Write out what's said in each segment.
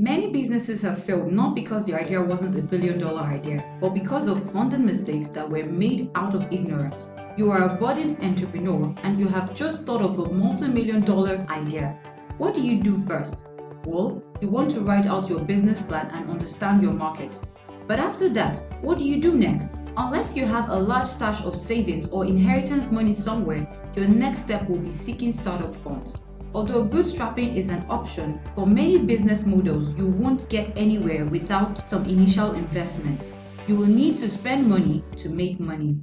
Many businesses have failed not because the idea wasn't a billion-dollar idea, but because of funding mistakes that were made out of ignorance. You are a budding entrepreneur and you have just thought of a multi-million-dollar idea. What do you do first? Well, you want to write out your business plan and understand your market. But after that, what do you do next? Unless you have a large stash of savings or inheritance money somewhere, your next step will be seeking startup funds. Although bootstrapping is an option, for many business models, you won't get anywhere without some initial investment. You will need to spend money to make money.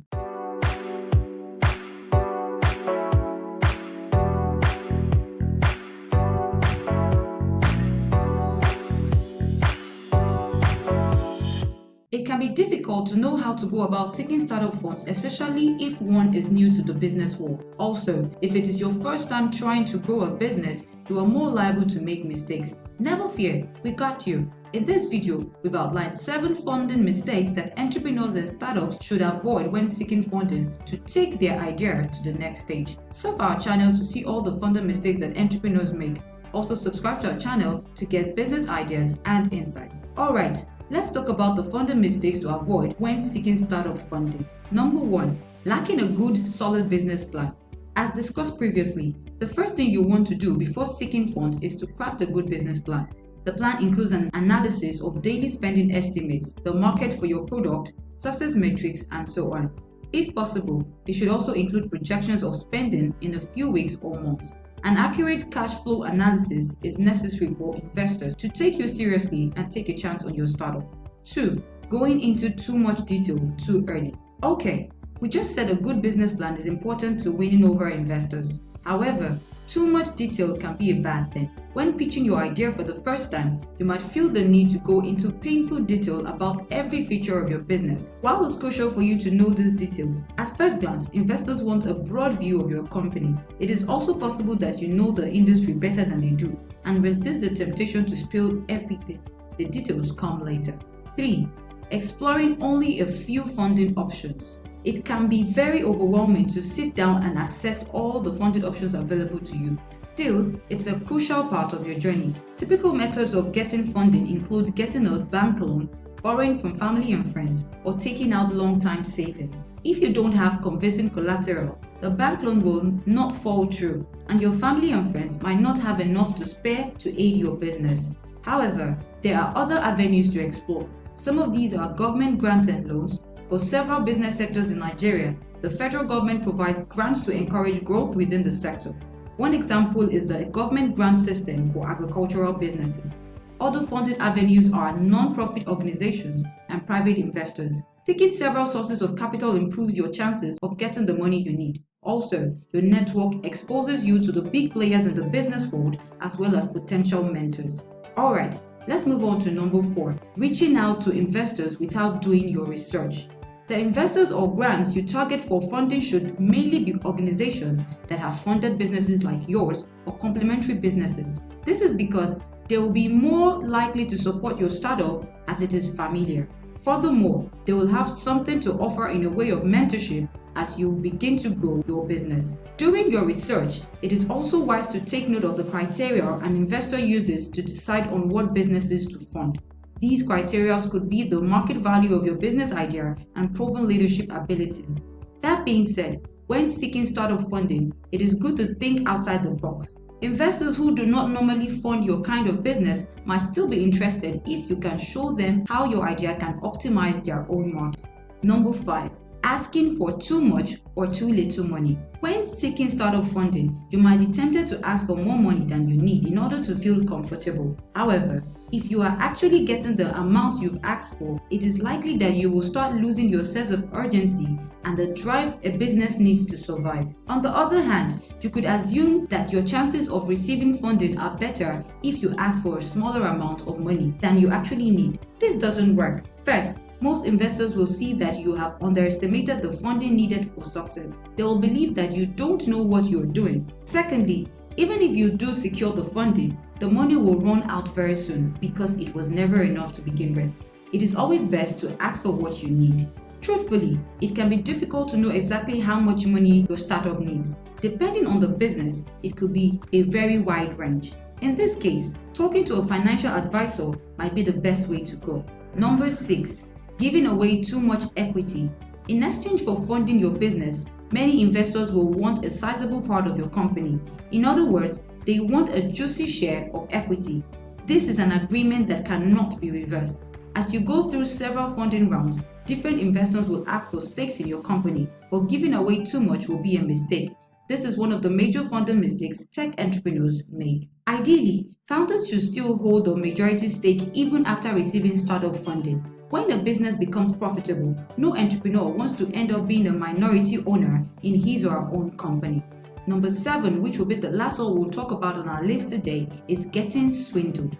It can be difficult to know how to go about seeking startup funds, especially if one is new to the business world. Also, if it is your first time trying to grow a business, you are more liable to make mistakes. Never fear, we got you. In this video, we've outlined 7 funding mistakes that entrepreneurs and startups should avoid when seeking funding to take their idea to the next stage. Surf our channel to see all the funding mistakes that entrepreneurs make. Also subscribe to our channel to get business ideas and insights. Alright, let's talk about the funding mistakes to avoid when seeking startup funding. Number 1. Lacking a good, solid business plan. As discussed previously, the first thing you want to do before seeking funds is to craft a good business plan. The plan includes an analysis of daily spending estimates, the market for your product, success metrics, and so on. If possible, it should also include projections of spending in a few weeks or months. An accurate cash flow analysis is necessary for investors to take you seriously and take a chance on your startup. 2. Going into too much detail too early. Okay, we just said a good business plan is important to winning over investors. However, too much detail can be a bad thing. When pitching your idea for the first time, you might feel the need to go into painful detail about every feature of your business. While it's crucial for you to know these details, at first glance, investors want a broad view of your company. It is also possible that you know the industry better than they do and resist the temptation to spill everything. The details come later. 3. Exploring only a few funding options. It can be very overwhelming to sit down and access all the funding options available to you. Still, it's a crucial part of your journey. Typical methods of getting funding include getting a bank loan, borrowing from family and friends, or taking out long-time savings. If you don't have convincing collateral, the bank loan will not fall through, and your family and friends might not have enough to spare to aid your business. However, there are other avenues to explore. Some of these are government grants and loans. For several business sectors in Nigeria, the federal government provides grants to encourage growth within the sector. One example is the government grant system for agricultural businesses. Other funding avenues are non-profit organizations and private investors. Seeking several sources of capital improves your chances of getting the money you need. Also, your network exposes you to the big players in the business world as well as potential mentors. Alright, let's move on to number 4. Reaching out to investors without doing your research. The investors or grants you target for funding should mainly be organizations that have funded businesses like yours or complementary businesses. This is because they will be more likely to support your startup as it is familiar. Furthermore, they will have something to offer in a way of mentorship as you begin to grow your business. During your research, it is also wise to take note of the criteria an investor uses to decide on what businesses to fund. These criteria could be the market value of your business idea and proven leadership abilities. That being said, when seeking startup funding, it is good to think outside the box. Investors who do not normally fund your kind of business might still be interested if you can show them how your idea can optimize their own market. Number 5. Asking for too much or too little money. When seeking startup funding, you might be tempted to ask for more money than you need in order to feel comfortable. However, if you are actually getting the amount you've asked for, it is likely that you will start losing your sense of urgency and the drive a business needs to survive. On the other hand, you could assume that your chances of receiving funding are better if you ask for a smaller amount of money than you actually need. This doesn't work. First, most investors will see that you have underestimated the funding needed for success. They will believe that you don't know what you're doing. Secondly, even if you do secure the funding, the money will run out very soon because it was never enough to begin with. It is always best to ask for what you need. Truthfully, it can be difficult to know exactly how much money your startup needs. Depending on the business, it could be a very wide range. In this case, talking to a financial advisor might be the best way to go. Number 6. Giving away too much equity. In exchange for funding your business, many investors will want a sizable part of your company. In other words, they want a juicy share of equity. This is an agreement that cannot be reversed. As you go through several funding rounds, different investors will ask for stakes in your company, but giving away too much will be a mistake. This is one of the major funding mistakes tech entrepreneurs make. Ideally, founders should still hold a majority stake even after receiving startup funding. When a business becomes profitable, no entrepreneur wants to end up being a minority owner in his or her own company. Number 7, which will be the last one we'll talk about on our list today, is getting swindled.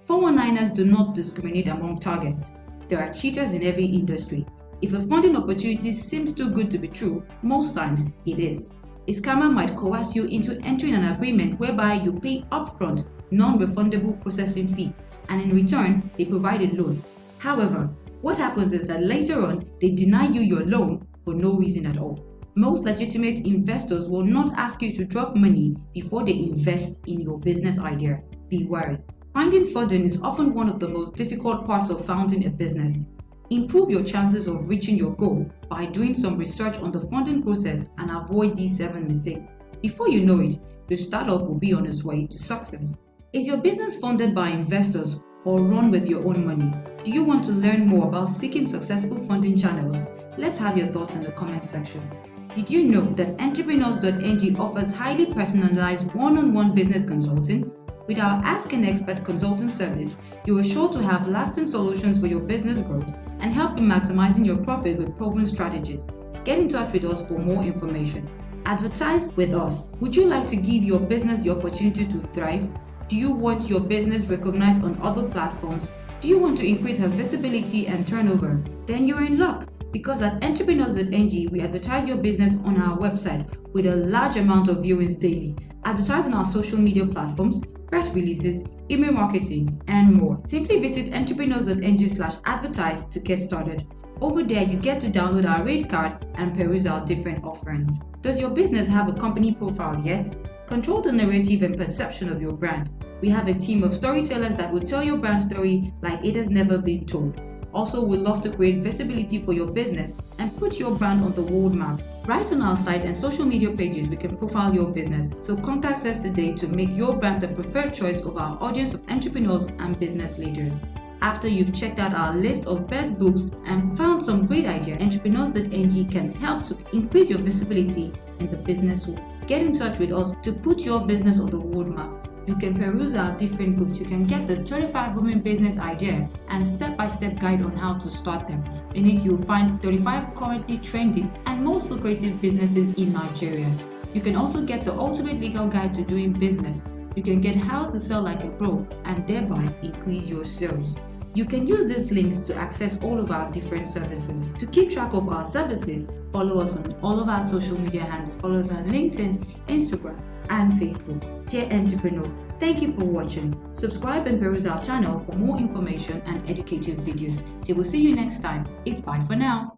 419ers do not discriminate among targets. There are cheaters in every industry. If a funding opportunity seems too good to be true, most times it is. A scammer might coerce you into entering an agreement whereby you pay upfront, non-refundable processing fee, and in return, they provide a loan. However, what happens is that later on, they deny you your loan for no reason at all. Most legitimate investors will not ask you to drop money before they invest in your business idea. Be wary. Finding funding is often one of the most difficult parts of founding a business. Improve your chances of reaching your goal by doing some research on the funding process and avoid these 7 mistakes. Before you know it, your startup will be on its way to success. Is your business funded by investors or run with your own money? Do you want to learn more about seeking successful funding channels? Let's have your thoughts in the comment section. Did you know that Entrepreneurs.ng offers highly personalized one-on-one business consulting? With our Ask an Expert consulting service, you are sure to have lasting solutions for your business growth and help in maximizing your profit with proven strategies. Get in touch with us for more information. Advertise with us. Would you like to give your business the opportunity to thrive? Do you want your business recognized on other platforms? Do you want to increase her visibility and turnover? Then you're in luck, because at Entrepreneurs.ng we advertise your business on our website with a large amount of viewings daily. Advertise on our social media platforms, press releases, email marketing, and more. Simply visit entrepreneurs.ng/advertise to get started. Over there, you get to download our rate card and peruse our different offerings. Does your business have a company profile yet? Control the narrative and perception of your brand. We have a team of storytellers that will tell your brand story like it has never been told. Also, we love to create visibility for your business and put your brand on the world map. Right on our site and social media pages, we can profile your business. So contact us today to make your brand the preferred choice of our audience of entrepreneurs and business leaders. After you've checked out our list of best books and found some great ideas, Entrepreneurs.ng can help to increase your visibility in the business world. Get in touch with us to put your business on the world map. You can peruse our different books. You can get the 35 Women Business Idea and step-by-step guide on how to start them. In it, you'll find 35 currently trending and most lucrative businesses in Nigeria. You can also get the ultimate legal guide to doing business. You can get how to sell like a pro and thereby increase your sales. You can use these links to access all of our different services. To keep track of our services, follow us on all of our social media handles. Follow us on LinkedIn, Instagram, and Facebook. Dear Entrepreneur, thank you for watching. Subscribe and peruse our channel for more information and educative videos. Till we'll see you next time. It's bye for now.